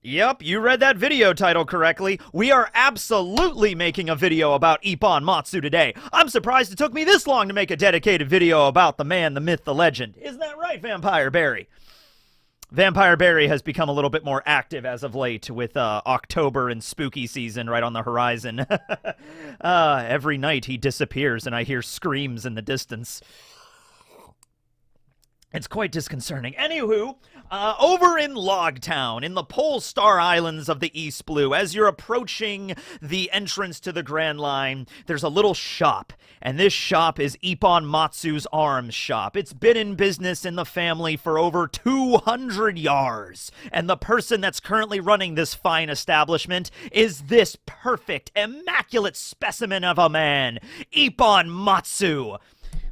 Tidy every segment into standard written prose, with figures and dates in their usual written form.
Yep, you read that video title correctly. We are absolutely making a video about Ipponmatsu today. I'm surprised it took me this long to make a dedicated video about the man, the myth, the legend. Isn't that right, Vampire Barry? Vampire Barry has become a little bit more active as of late with October and spooky season right on the horizon. Every night he disappears and I hear screams in the distance. It's quite disconcerting. Anywho, over in Logtown, in the Pole Star Islands of the East Blue, as you're approaching the entrance to the Grand Line, there's a little shop, and this shop is Ipponmatsu's arms shop. It's been in business in the family for over 200 years, and the person that's currently running this fine establishment is this perfect, immaculate specimen of a man, Ipponmatsu.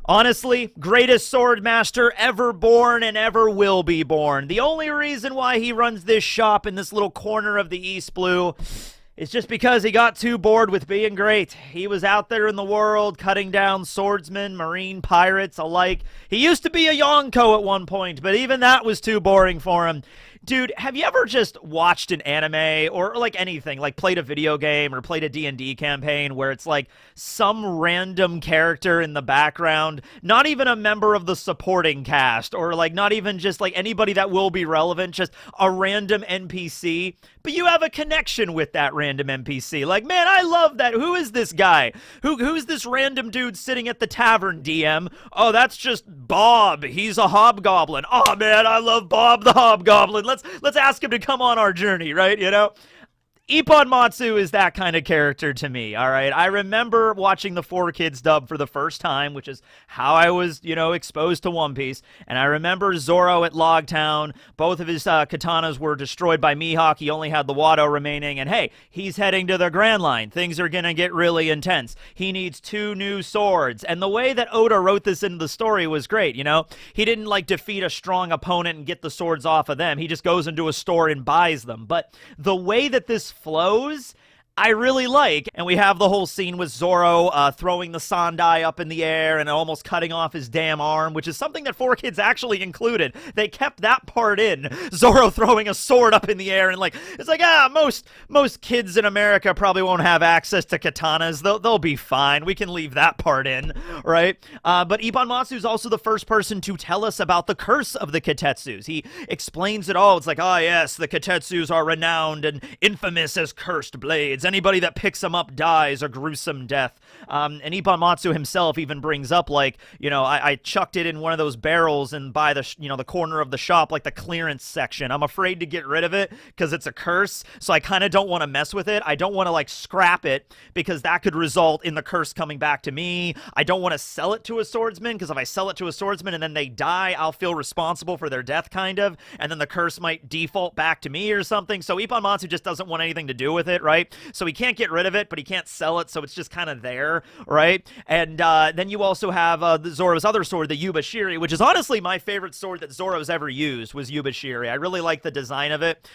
Honestly, greatest sword master ever born and ever will be born. The only reason why he runs this shop in this little corner of the East Blue is just because he got too bored with being great. He was out there in the world cutting down swordsmen, marine pirates alike. He used to be a Yonko at one point, but even that was too boring for him. Dude, have you ever just watched an anime or like anything, like played a video game or played a D&D campaign where it's like some random character in the background, not even a member of the supporting cast or like not even just like anybody that will be relevant, just a random NPC, but you have a connection with that random NPC. Like, man, I love that. Who is this guy? Who's this random dude sitting at the tavern, DM? Oh, that's just Bob. He's a hobgoblin. Oh, man, I love Bob the hobgoblin. Let's ask him to come on our journey, right? You know? Ipponmatsu is that kind of character to me, all right? I remember watching the 4Kids dub for the first time, which is how I was, exposed to One Piece. And I remember Zoro at Logtown. Both of his katanas were destroyed by Mihawk. He only had the Wado remaining. And hey, he's heading to the Grand Line. Things are going to get really intense. He needs 2 new swords. And the way that Oda wrote this into the story was great, He didn't, defeat a strong opponent and get the swords off of them. He just goes into a store and buys them. But the way that this flows, I really like. And we have the whole scene with Zoro throwing the Sandai up in the air and almost cutting off his damn arm, which is something that 4Kids actually included. They kept that part in. Zoro throwing a sword up in the air and it's like, most kids in America probably won't have access to katanas. They'll be fine. We can leave that part in, right? But Ipponmatsu is also the first person to tell us about the curse of the Kitetsus. He explains it all. It's like, oh yes, the Kitetsus are renowned and infamous as cursed blades. Anybody that picks them up dies a gruesome death. And Ipponmatsu himself even brings up, I chucked it in one of those barrels and by the corner of the shop, like the clearance section. I'm afraid to get rid of it because it's a curse, so I kind of don't want to mess with it. I don't want to, scrap it because that could result in the curse coming back to me. I don't want to sell it to a swordsman because if I sell it to a swordsman and then they die, I'll feel responsible for their death, kind of, and then the curse might default back to me or something. So Ipponmatsu just doesn't want anything to do with it, right? So he can't get rid of it, but he can't sell it, so it's just kind of there, right? And then you also have Zoro's other sword, the Yubashiri, which is honestly my favorite sword that Zoro's ever used, was Yubashiri. I really like the design of it.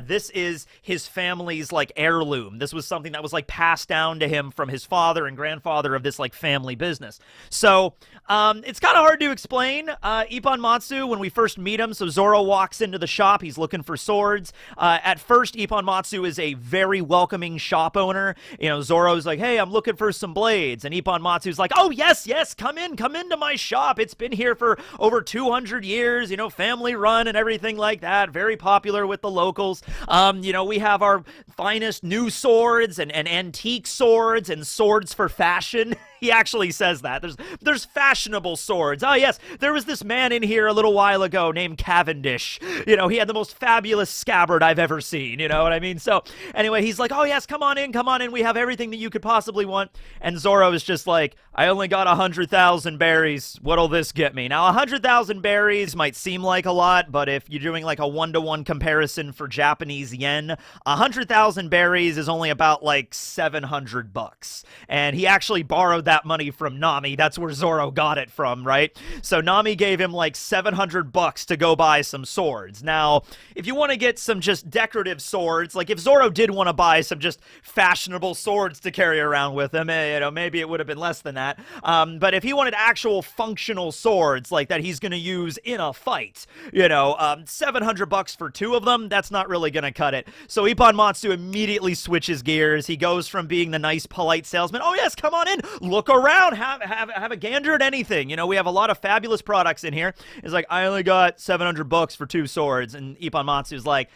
This is his family's, heirloom. This was something that was, passed down to him from his father and grandfather of this, family business. So, it's kind of hard to explain. Ipponmatsu, when we first meet him, so Zoro walks into the shop. He's looking for swords. At first, Ipponmatsu is a very welcoming shop owner. Zoro's like, hey, I'm looking for some blades. And Ipponmatsu's like, oh, yes, come into my shop. It's been here for over 200 years, family run and everything like that. Very popular with the locals. We have our finest new swords and antique swords and swords for fashion. He actually says that. There's fashionable swords. Oh, yes, there was this man in here a little while ago named Cavendish. He had the most fabulous scabbard I've ever seen. You know what I mean? So, anyway, he's like, oh, yes, come on in. We have everything that you could possibly want. And Zoro is just like, I only got 100,000 berries. What'll this get me? Now, 100,000 berries might seem like a lot, but if you're doing a one-to-one comparison for Japanese yen, 100,000 berries is only about $700. And he actually borrowed that money from Nami. That's where Zoro got it from, right? So Nami gave him $700 to go buy some swords. Now, if you want to get some just decorative swords, if Zoro did want to buy some just fashionable swords to carry around with him, maybe it would have been less than that. that. But if he wanted actual functional swords, like that he's going to use in a fight, you know, $700 for 2 of them, that's not really going to cut it. So Ipponmatsu immediately switches gears. He goes from being the nice, polite salesman, oh yes, come on in, look around, have a gander at anything. You know, we have a lot of fabulous products in here. It's like, I only got $700 for 2 swords. And Ipponmatsu's like,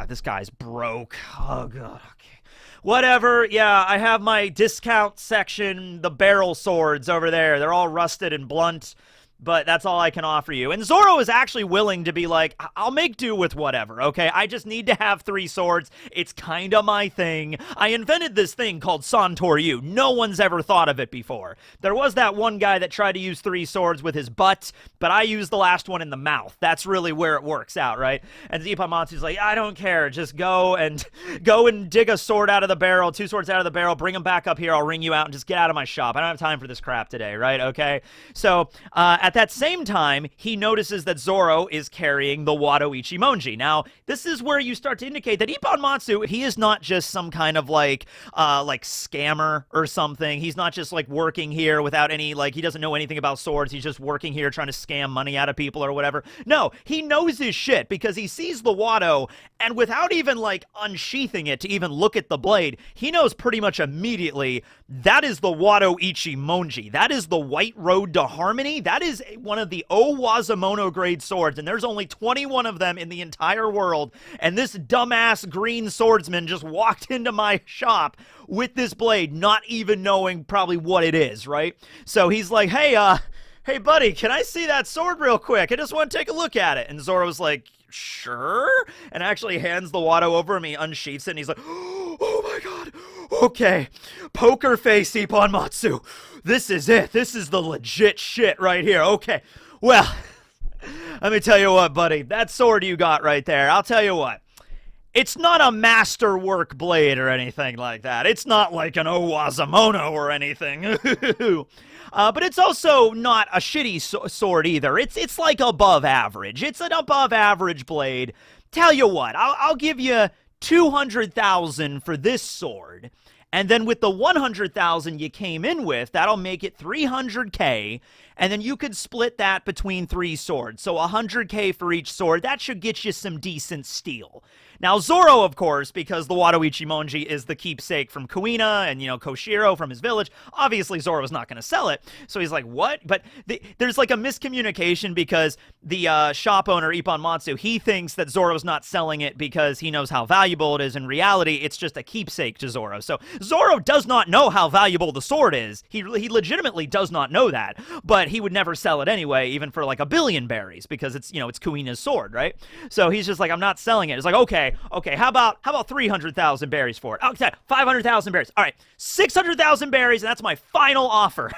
this guy's broke. Oh, God, okay. Whatever, yeah, I have my discount section, the barrel swords over there. They're all rusted and blunt, but that's all I can offer you. And Zoro is actually willing to be like, I'll make do with whatever, okay? I just need to have 3 swords. It's kind of my thing. I invented this thing called Santoryu. No one's ever thought of it before. There was that one guy that tried to use 3 swords with his butt, but I used the last one in the mouth. That's really where it works out, right? And Ipponmatsu's like, I don't care. Just go and dig a sword out of the barrel, 2 swords out of the barrel, bring them back up here. I'll ring you out and just get out of my shop. I don't have time for this crap today, right? Okay? So, at that same time, he notices that Zoro is carrying the Wado Ichimonji. Now, this is where you start to indicate that Ipponmatsu, he is not just some kind of like scammer or something. He's not just like working here without any, like, he doesn't know anything about swords. He's just working here trying to scam money out of people or whatever. No, he knows his shit because he sees the Wado, and without even like unsheathing it to even look at the blade, he knows pretty much immediately that is the Wado Ichimonji. That is the White Road to Harmony. That is one of the Owazamono grade swords, and there's only 21 of them in the entire world, and this dumbass green swordsman just walked into my shop with this blade, not even knowing probably what it is, right? So he's like, hey buddy, can I see that sword real quick? I just want to take a look at it. And Zoro's like, sure? And actually hands the Wado over him. He unsheaths it, and he's like, oh my God, okay, poker face Ipponmatsu. This is it. This is the legit shit right here. Okay, well, let me tell you what, buddy. That sword you got right there, I'll tell you what. It's not a masterwork blade or anything like that. It's not like an Owazamono or anything. But it's also not a shitty sword either. It's like above average. It's an above average blade. Tell you what, I'll give you 200,000 for this sword. And then with the 100,000 you came in with, that'll make it 300K. And then you could split that between 3 swords. So 100K for each sword. That should get you some decent steel. Now, Zoro, of course, because the Wado Ichimonji is the keepsake from Kuina and, you know, Koshiro from his village, obviously Zoro's not going to sell it. So he's like, what? But there's like a miscommunication because the shop owner, Ipponmatsu, he thinks that Zoro's not selling it because he knows how valuable it is. In reality, it's just a keepsake to Zoro. So Zoro does not know how valuable the sword is. He legitimately does not know that. But he would never sell it anyway, even for like 1 billion berries, because it's, you know, it's Kuina's sword, right? So he's just like, I'm not selling it. It's like, okay, how about 300,000 berries for it? Okay, 500,000 berries. All right, 600,000 berries, and that's my final offer.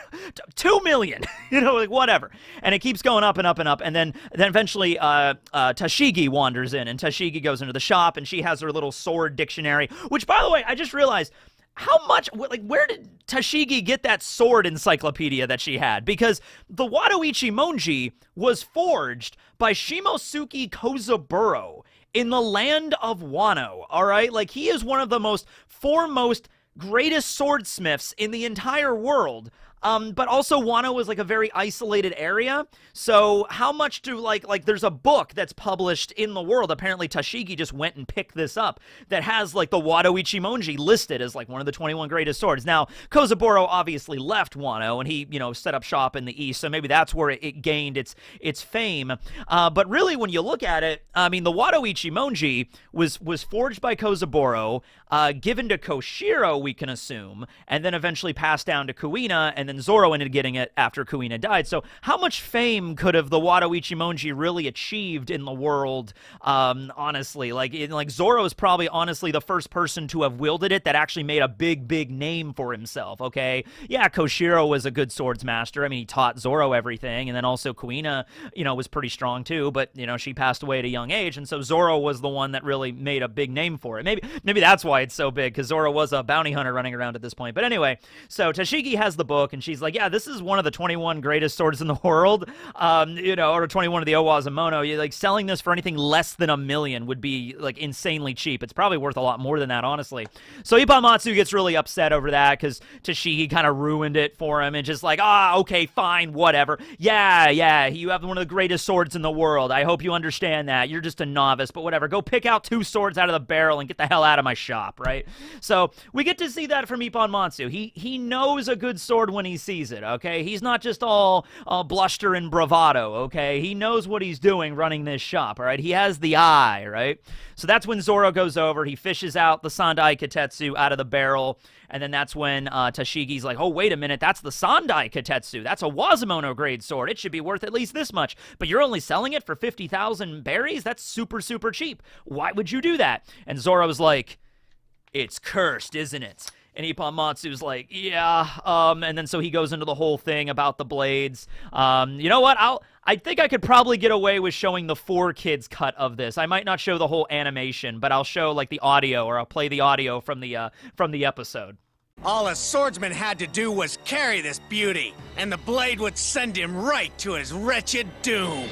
2 million, you know, like whatever. And it keeps going up and up and up, and then eventually Tashigi wanders in, and Tashigi goes into the shop, and she has her little sword dictionary, which, by the way, I just realized, how much, like, where did Tashigi get that sword encyclopedia that she had? Because the Wado Ichimonji was forged by Shimosuke Kozaburo in the land of Wano, all right? Like, he is one of the foremost, greatest swordsmiths in the entire world. But also Wano is like a very isolated area. So how much do like there's a book that's published in the world. Apparently Tashigi just went and picked this up that has like the Wado Ichimonji listed as like one of the 21 greatest swords. Now, Kozaburo obviously left Wano and he, you know, set up shop in the east. So maybe that's where it gained its fame. But really when you look at it, I mean, the Wado Ichimonji was forged by Kozaburo, given to Koshiro, we can assume, and then eventually passed down to Kuina, and then Zoro ended getting it after Kuina died. So how much fame could have the Wado Ichimonji really achieved in the world, honestly? Like Zoro is probably honestly the first person to have wielded it that actually made a big name for himself, okay? Yeah, Koshiro was a good swords master. I mean, he taught Zoro everything, and then also Kuina, you know, was pretty strong too, but, you know, she passed away at a young age, and so Zoro was the one that really made a big name for it. Maybe that's why it's so big, because Zoro was a bounty hunter running around at this point. But anyway, so Tashigi has the book, and and she's like, yeah, this is one of the 21 greatest swords in the world, or 21 of the Owazamono. You're like, selling this for anything less than $1 million would be like insanely cheap. It's probably worth a lot more than that, honestly. So Ipponmatsu gets really upset over that because Tashigi kind of ruined it for him and just like, okay, fine, whatever. Yeah, you have one of the greatest swords in the world. I hope you understand that. You're just a novice, but whatever. Go pick out 2 swords out of the barrel and get the hell out of my shop, right? So we get to see that from Ipponmatsu. He knows a good sword when he sees it, okay? He's not just all bluster and bravado, okay? He knows what he's doing running this shop, all right? He has the eye, right? So that's when Zoro goes over. He fishes out the Sandai Kitetsu out of the barrel, and then that's when Tashigi's like, oh, wait a minute, that's the Sandai Kitetsu. That's a Wazamono grade sword. It should be worth at least this much, but you're only selling it for 50,000 berries? That's super, super cheap. Why would you do that? And Zoro's like, it's cursed, isn't it? And Ipponmatsu's like, yeah, and then so he goes into the whole thing about the blades. You know what? I think I could probably get away with showing the 4Kids cut of this. I might not show the whole animation, but I'll show like the audio, or I'll play the audio from the episode. All a swordsman had to do was carry this beauty, and the blade would send him right to his wretched doom.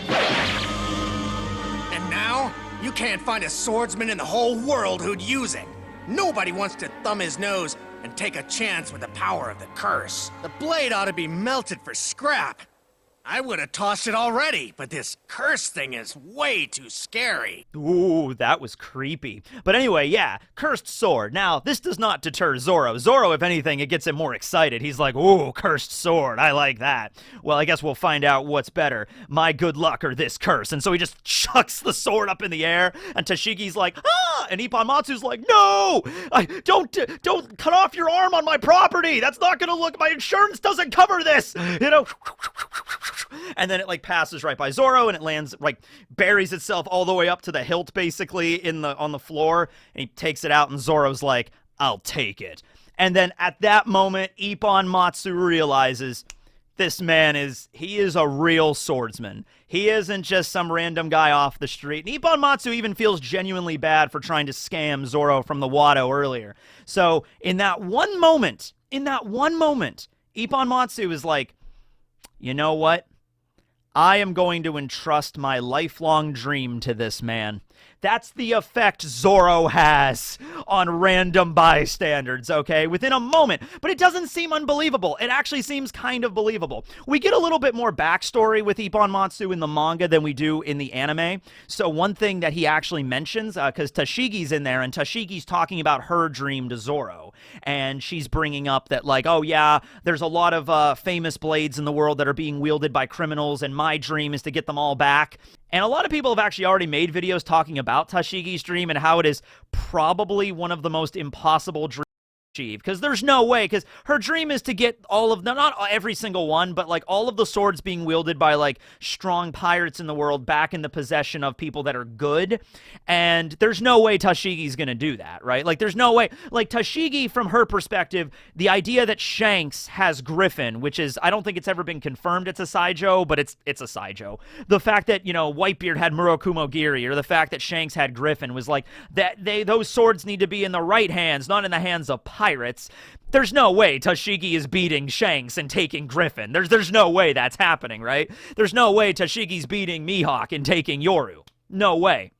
And now, you can't find a swordsman in the whole world who'd use it. Nobody wants to thumb his nose and take a chance with the power of the curse. The blade ought to be melted for scrap. I would have tossed it already, but this curse thing is way too scary. Ooh, that was creepy. But anyway, yeah, cursed sword. Now, this does not deter Zoro. Zoro, if anything, it gets him more excited. He's like, ooh, cursed sword, I like that. Well, I guess we'll find out what's better, my good luck or this curse. And so he just chucks the sword up in the air, and Tashigi's like, ah! And Ipponmatsu's like, no! Don't cut off your arm on my property! That's not gonna look, my insurance doesn't cover this! And then it like passes right by Zoro, and it lands, like, buries itself all the way up to the hilt, basically, on the floor, and he takes it out, and Zoro's like, I'll take it. And then at that moment, Ipponmatsu realizes this man is a real swordsman. He isn't just some random guy off the street. And Ipponmatsu even feels genuinely bad for trying to scam Zoro from the Wado earlier. So in that one moment, Ipponmatsu is like, you know what? I am going to entrust my lifelong dream to this man. That's the effect Zoro has on random bystanders, okay? Within a moment. But it doesn't seem unbelievable. It actually seems kind of believable. We get a little bit more backstory with Ipponmatsu in the manga than we do in the anime. So one thing that he actually mentions, because Tashigi's in there, and Tashigi's talking about her dream to Zoro. And she's bringing up that, like, oh yeah, there's a lot of famous blades in the world that are being wielded by criminals, and my dream is to get them all back. And a lot of people have actually already made videos talking about Tashigi's dream and how it is probably one of the most impossible dreams to achieve. Because there's no way, because her dream is to get all of them, not every single one, but like all of the swords being wielded by like strong pirates in the world back in the possession of people that are good. And there's no way Tashigi's gonna do that, right? Like there's no way. Like Tashigi, from her perspective, the idea that Shanks has Griffin, which is, I don't think it's ever been confirmed it's a Saijo, but it's a Saijo. The fact that, you know, Whitebeard had Murokumo Giri, or the fact that Shanks had Griffin, was like, that those swords need to be in the right hands, not in the hands of pirates. There's no way Tashigi is beating Shanks and taking Griffin. There's no way that's happening, right? There's no way Tashigi's beating Mihawk and taking Yoru. No way.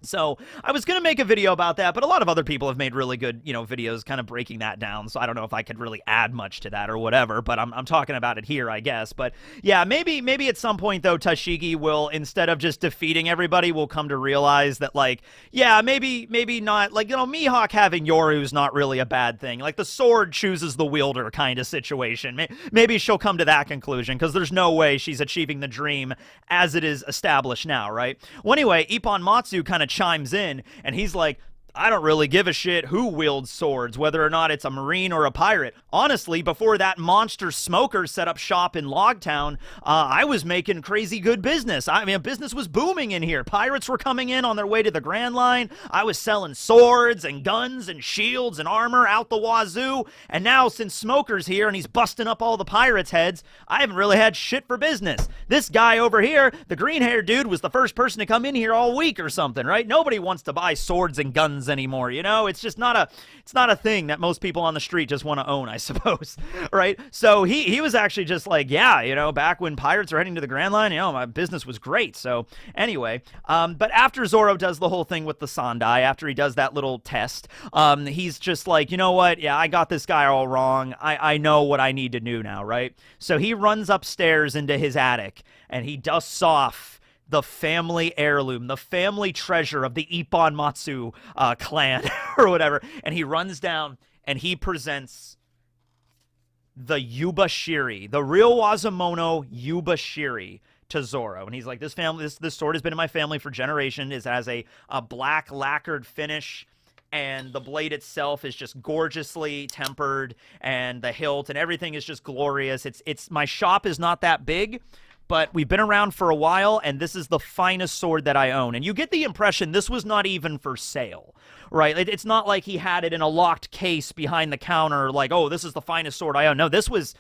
So I was going to make a video about that, but a lot of other people have made really good, you know, videos kind of breaking that down. So I don't know if I could really add much to that or whatever, but I'm talking about it here, I guess. But yeah, maybe at some point, though, Tashigi will, instead of just defeating everybody, will come to realize that, like, yeah, maybe not, like, you know, Mihawk having Yoru is not really a bad thing. Like, the sword chooses the wielder kind of situation. Maybe she'll come to that conclusion, because there's no way she's achieving the dream as it is established now, right? Well, anyway, Ipponmatsu kind of chimes in, and he's like, I don't really give a shit who wields swords, whether or not it's a Marine or a pirate. Honestly, before that monster smoker set up shop in Logtown, I was making crazy good business. I mean, business was booming in here. Pirates were coming in on their way to the Grand Line. I was selling swords and guns and shields and armor out the wazoo. And now, since Smoker's here and he's busting up all the pirates' heads, I haven't really had shit for business. This guy over here, the green-haired dude, was the first person to come in here all week or something, right? Nobody wants to buy swords and guns lands anymore. You know, it's not a thing that most people on the street just want to own, I suppose, right? So he was actually just like, yeah, you know, back when pirates are heading to the Grand Line, you know, my business was great. So anyway, but after Zoro does the whole thing with the Sandai, after he does that little test, he's just like, you know what? Yeah, I got this guy all wrong. I know what I need to do now, right? So he runs upstairs into his attic and he dusts off the family heirloom, the family treasure of the Ipponmatsu clan or whatever. And he runs down and he presents the Yubashiri, the real Wazumono Yubashiri to Zoro. And he's like, this sword has been in my family for generations. It has a black lacquered finish. And the blade itself is just gorgeously tempered, and the hilt and everything is just glorious. My shop is not that big, but we've been around for a while, and this is the finest sword that I own. And you get the impression this was not even for sale, right? It's not like he had it in a locked case behind the counter, like, oh, this is the finest sword I own. No, this was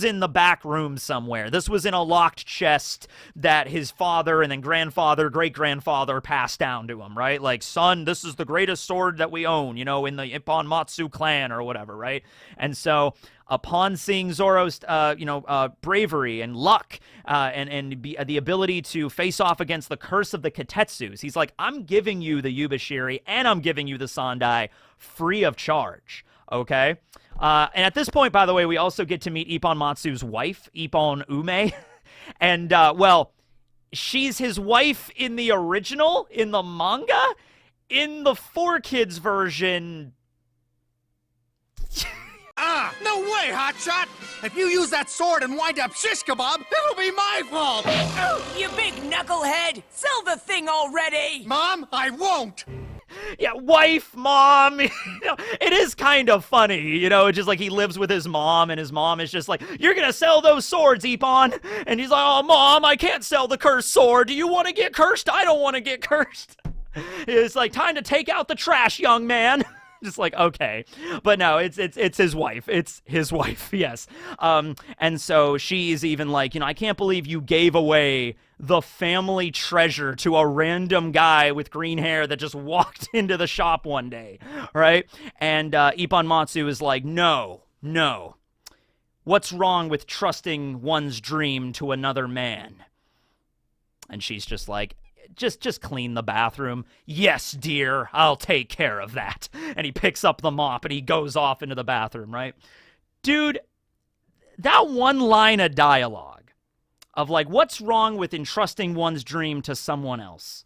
in the back room somewhere. This was in a locked chest that his father and then grandfather, great-grandfather passed down to him, right? Like, son, this is the greatest sword that we own, you know, in the Ipponmatsu clan or whatever, right? And so upon seeing Zoro's, bravery and luck and the ability to face off against the curse of the Kitetsus, he's like, I'm giving you the Yubashiri and I'm giving you the Sandai free of charge, okay? And at this point, by the way, we also get to meet Ipponmatsu's wife, Ippon Ume. And, she's his wife in the original, in the manga. In the 4Kids version... No way, Hotshot! If you use that sword and wind up shish kebab, it'll be my fault! Oh, you big knucklehead! Sell the thing already! Mom, I won't! Yeah, wife, mom, you know, it is kind of funny, you know, just like he lives with his mom, and his mom is just like, you're gonna sell those swords, Ippon? And he's like, oh, Mom, I can't sell the cursed sword. Do you want to get cursed? I don't want to get cursed. It's like, time to take out the trash, young man. Just like, okay. But no, it's his wife. It's his wife, yes. And so she's even like, you know, I can't believe you gave away the family treasure to a random guy with green hair that just walked into the shop one day, right? And Ipponmatsu is like, no. What's wrong with trusting one's dream to another man? And she's just like, just clean the bathroom. Yes, dear, I'll take care of that. And he picks up the mop and he goes off into the bathroom, right? Dude, that one line of dialogue of like, what's wrong with entrusting one's dream to someone else?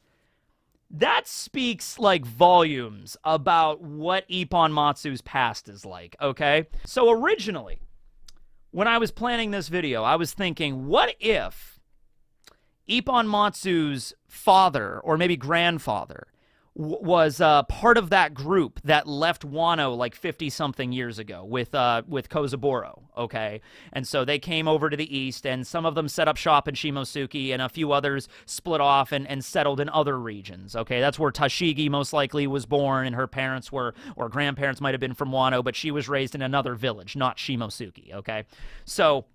That speaks like volumes about what Ipponmatsu's past is like, okay? So originally, when I was planning this video, I was thinking, what if Ipponmatsu's father, or maybe grandfather, was part of that group that left Wano like 50-something years ago with Kozaburo, okay? And so they came over to the east, and some of them set up shop in Shimosuke, and a few others split off and settled in other regions, okay? That's where Tashigi most likely was born, and her parents were, or grandparents might have been from Wano, but she was raised in another village, not Shimosuke, okay? So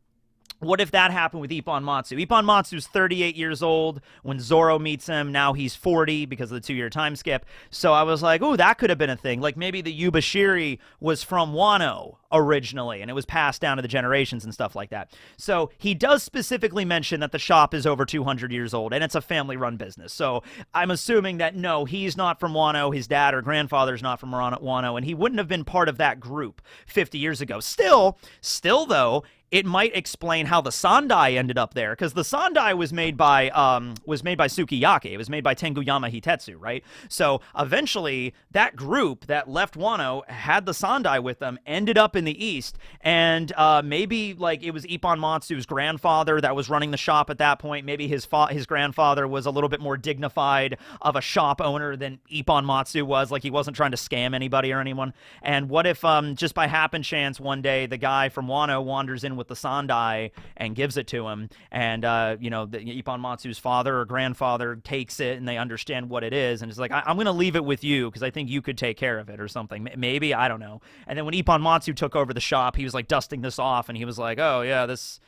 what if that happened with Ipponmatsu? Ipponmatsu's 38 years old when Zoro meets him. Now he's 40 because of the 2-year time skip. So I was like, ooh, that could have been a thing. Like maybe the Yubashiri was from Wano originally, and it was passed down to the generations and stuff like that. So he does specifically mention that the shop is over 200 years old, and it's a family-run business. So I'm assuming that, no, he's not from Wano, his dad or grandfather's not from Wano, and he wouldn't have been part of that group 50 years ago. Still though, it might explain how the Sandai ended up there, because the Sandai was made by Sukiyake. It was made by Tenguyama Hitetsu, right? So eventually, that group that left Wano had the Sandai with them, ended up in the east, and maybe like it was Ipponmatsu's grandfather that was running the shop at that point. Maybe his grandfather was a little bit more dignified of a shop owner than Ipponmatsu was. Like he wasn't trying to scam anybody or anyone. And what if just by happen chance one day the guy from Wano wanders in with the Sandai and gives it to him, and Ipponmatsu's father or grandfather takes it and they understand what it is, and it's like, I'm going to leave it with you because I think you could take care of it or something. Maybe, I don't know. And then when Ipponmatsu took over the shop, he was like dusting this off, and he was like, oh yeah, this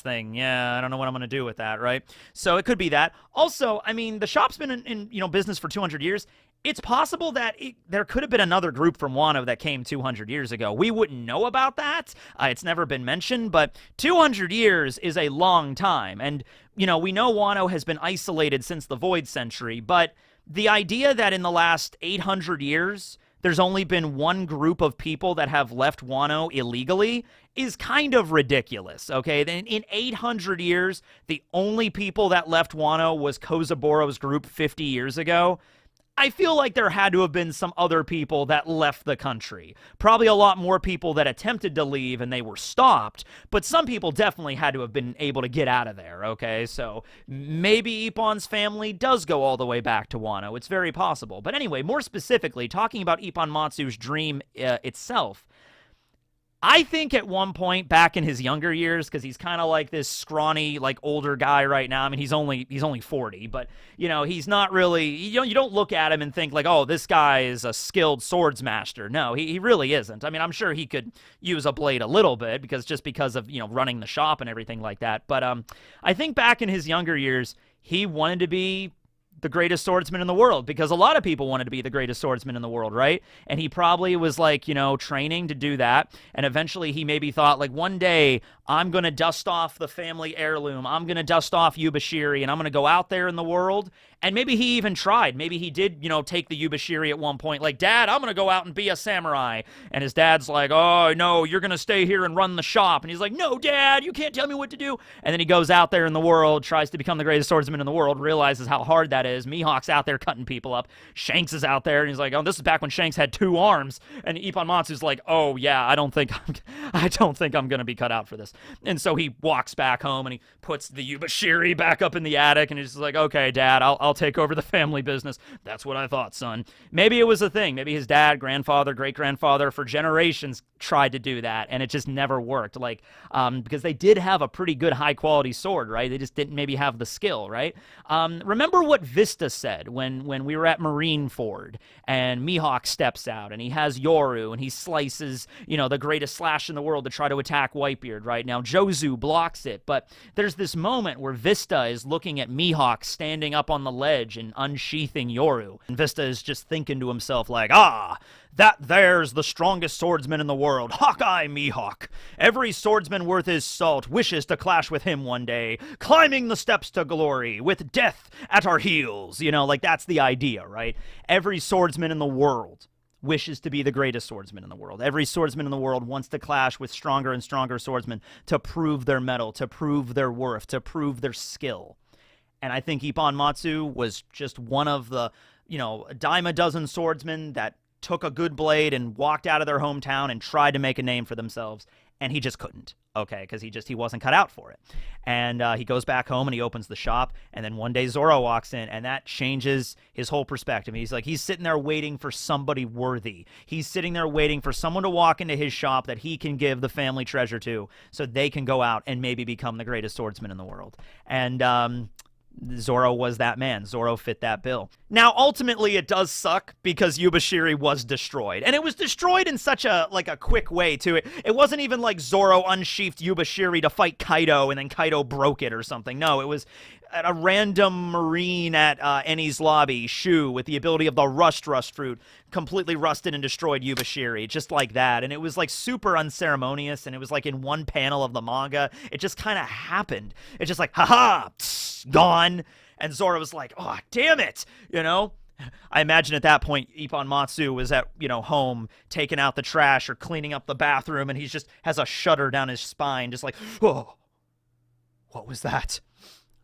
thing, yeah, I don't know what I'm going to do with that, right? So it could be that. Also, I mean, the shop's been in business for 200 years. It's possible that there could have been another group from Wano that came 200 years ago. We wouldn't know about that. It's never been mentioned, but 200 years is a long time. And, we know Wano has been isolated since the Void Century, but the idea that in the last 800 years, there's only been one group of people that have left Wano illegally is kind of ridiculous, okay? Then in 800 years, the only people that left Wano was Kozaboro's group 50 years ago. I feel like there had to have been some other people that left the country. Probably a lot more people that attempted to leave and they were stopped, but some people definitely had to have been able to get out of there, okay? So maybe Ippon's family does go all the way back to Wano. It's very possible. But anyway, more specifically, talking about Ipponmatsu's dream itself, I think at one point back in his younger years, because he's kind of like this scrawny, like older guy right now. I mean, he's only 40, but he's not really. You don't look at him and think like, oh, this guy is a skilled swords master. No, he really isn't. I mean, I'm sure he could use a blade a little bit because of running the shop and everything like that. But I think back in his younger years, he wanted to be the greatest swordsman in the world, because a lot of people wanted to be the greatest swordsman in the world, right? And he probably was like, training to do that. And eventually he maybe thought like, one day I'm going to dust off the family heirloom. I'm going to dust off Yubashiri and I'm going to go out there in the world. And maybe he even tried. Maybe he did, take the Yubashiri at one point. Like, Dad, I'm going to go out and be a samurai. And his dad's like, oh, no, you're going to stay here and run the shop. And he's like, no, Dad, you can't tell me what to do. And then he goes out there in the world, tries to become the greatest swordsman in the world, realizes how hard that is. Mihawk's out there cutting people up. Shanks is out there, and he's like, oh, this is back when Shanks had 2 arms. And Ipponmatsu's like, oh, yeah, I don't think I'm going to be cut out for this. And so he walks back home, and he puts the Yubashiri back up in the attic, and he's just like, okay, Dad, I'll take over the family business. That's what I thought, son. Maybe it was a thing. Maybe his dad, grandfather, great-grandfather for generations tried to do that, and it just never worked. Like, because they did have a pretty good high-quality sword, right? They just didn't maybe have the skill, right? Remember what Vista said when we were at Marineford, and Mihawk steps out, and he has Yoru, and he slices, the greatest slash in the world to try to attack Whitebeard, right? Now, Jozu blocks it, but there's this moment where Vista is looking at Mihawk standing up on the ledge and unsheathing Yoru. And Vista is just thinking to himself like, that there's the strongest swordsman in the world, Hawkeye Mihawk. Every swordsman worth his salt wishes to clash with him one day, climbing the steps to glory, with death at our heels. Like that's the idea, right? Every swordsman in the world wishes to be the greatest swordsman in the world. Every swordsman in the world wants to clash with stronger and stronger swordsmen to prove their mettle, to prove their worth, to prove their skill. And I think Ipponmatsu was just one of the, a dime a dozen swordsmen that took a good blade and walked out of their hometown and tried to make a name for themselves. And he just couldn't, okay, because he wasn't cut out for it. And he goes back home and he opens the shop. And then one day Zoro walks in, and that changes his whole perspective. He's sitting there waiting for somebody worthy. He's sitting there waiting for someone to walk into his shop that he can give the family treasure to so they can go out and maybe become the greatest swordsman in the world. And Zoro was that man. Zoro fit that bill. Now, ultimately, it does suck because Yubashiri was destroyed. And it was destroyed in such a quick way, too. It wasn't even like Zoro unsheathed Yubashiri to fight Kaido and then Kaido broke it or something. No, it was a random marine at Eni's lobby, Shu, with the ability of the rust fruit, completely rusted and destroyed Yubashiri, just like that. And it was like super unceremonious, and it was like in one panel of the manga. It just kind of happened. It's just like, haha, psst, gone. And Zoro was like, oh, damn it, I imagine at that point, Ipponmatsu was at, home, taking out the trash or cleaning up the bathroom, and he just has a shudder down his spine, just like, oh, what was that?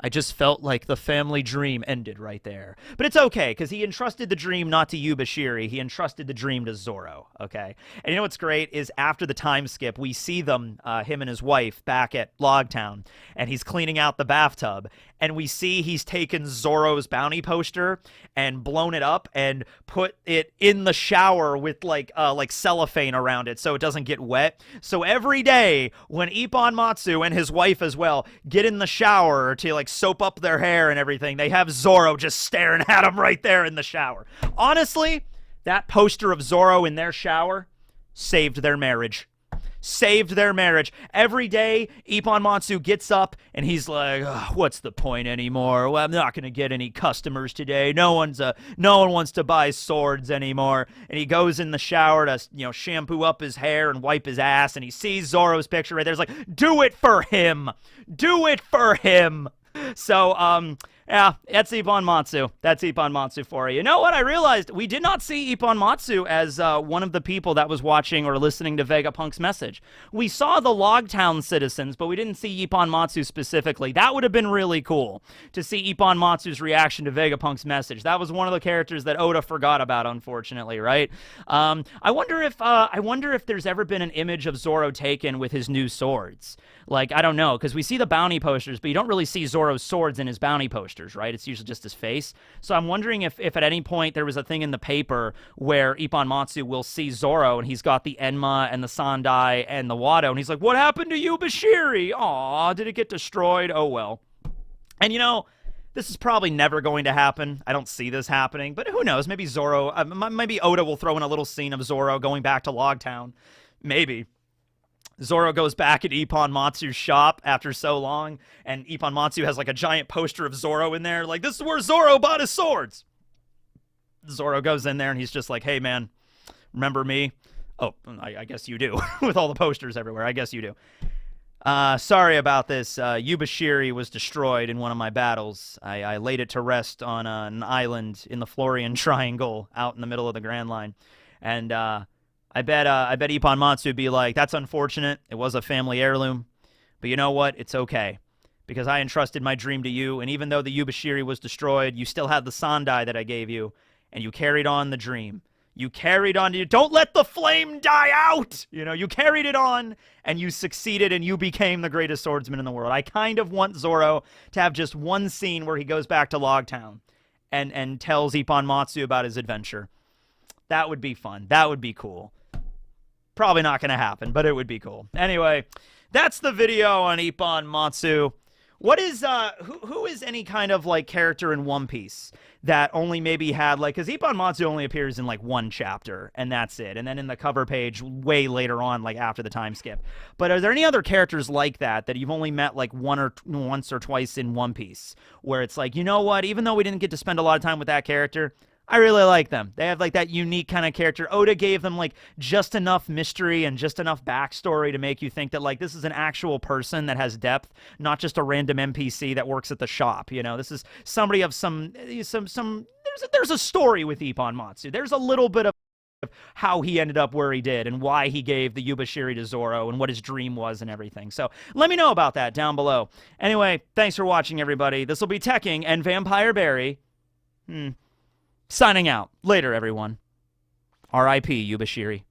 I just felt like the family dream ended right there. But it's okay, because he entrusted the dream not to Yubashiri. He entrusted the dream to Zoro, okay? And you know what's great is after the time skip, we see them, him and his wife, back at Logtown, and he's cleaning out the bathtub, and we see he's taken Zoro's bounty poster and blown it up and put it in the shower with like cellophane around it so it doesn't get wet. So every day when Ipponmatsu and his wife as well get in the shower to soap up their hair and everything, they have Zoro just staring at them right there in the shower. Honestly, that poster of Zoro in their shower saved their marriage. saved their marriage. Every day, Ipponmatsu gets up and he's like, "Ugh, what's the point anymore? Well, I'm not going to get any customers today. No one wants to buy swords anymore." And he goes in the shower to, shampoo up his hair and wipe his ass, and he sees Zoro's picture right there. He's like, "Do it for him. Do it for him." So, yeah, that's Ipponmatsu. That's Ipponmatsu for you. You know what? I realized we did not see Ipponmatsu as one of the people that was watching or listening to Vegapunk's message. We saw the Logtown citizens, but we didn't see Ipponmatsu specifically. That would have been really cool to see Ipponmatsu's reaction to Vegapunk's message. That was one of the characters that Oda forgot about, unfortunately, right? I wonder if there's ever been an image of Zoro taken with his new swords. Like, I don't know, because we see the bounty posters, but you don't really see Zoro's swords in his bounty posters, right? It's usually just his face. So I'm wondering if at any point there was a thing in the paper where Ipponmatsu will see Zoro, and he's got the Enma and the Sandai and the Wado, and he's like, "What happened to Yubashiri? Aw, did it get destroyed? Oh, well." And, this is probably never going to happen. I don't see this happening, but who knows? Maybe maybe Oda will throw in a little scene of Zoro going back to Logtown. Maybe. Zoro goes back at Ipponmatsu's shop after so long, and Ipponmatsu has like a giant poster of Zoro in there, like, "This is where Zoro bought his swords." Zoro goes in there, and he's just like, "Hey, man, remember me?" "Oh, I guess you do." With all the posters everywhere, I guess you do. Sorry about this. Yubashiri was destroyed in one of my battles. I laid it to rest on an island in the Florian Triangle out in the middle of the Grand Line. And, I bet Ipponmatsu would be like, "That's unfortunate. It was a family heirloom. But you know what? It's okay. Because I entrusted my dream to you, and even though the Yubashiri was destroyed, you still had the Sandai that I gave you, and you carried on the dream. You carried on. Don't let the flame die out! You carried it on, and you succeeded, and you became the greatest swordsman in the world." I kind of want Zoro to have just one scene where he goes back to Logtown and tells Ipponmatsu about his adventure. That would be fun. That would be cool. Probably not going to happen, but it would be cool. Anyway, that's the video on Ipponmatsu. What is, who is any kind of, like, character in One Piece that only maybe had, like, because Ipponmatsu only appears in, like, one chapter, and that's it. And then in the cover page way later on, like, after the time skip. But are there any other characters like that you've only met, like, once or twice in One Piece, where it's like, you know what, even though we didn't get to spend a lot of time with that character, I really like them. They have, like, that unique kind of character. Oda gave them, like, just enough mystery and just enough backstory to make you think that, like, this is an actual person that has depth, not just a random NPC that works at the shop, This is somebody of there's a story with Ipponmatsu. There's a little bit of how he ended up where he did and why he gave the Yubashiri to Zoro and what his dream was and everything. So let me know about that down below. Anyway, thanks for watching, everybody. This will be Tekking and Vampire Berry. Signing out. Later, everyone. R.I.P. Yubashiri.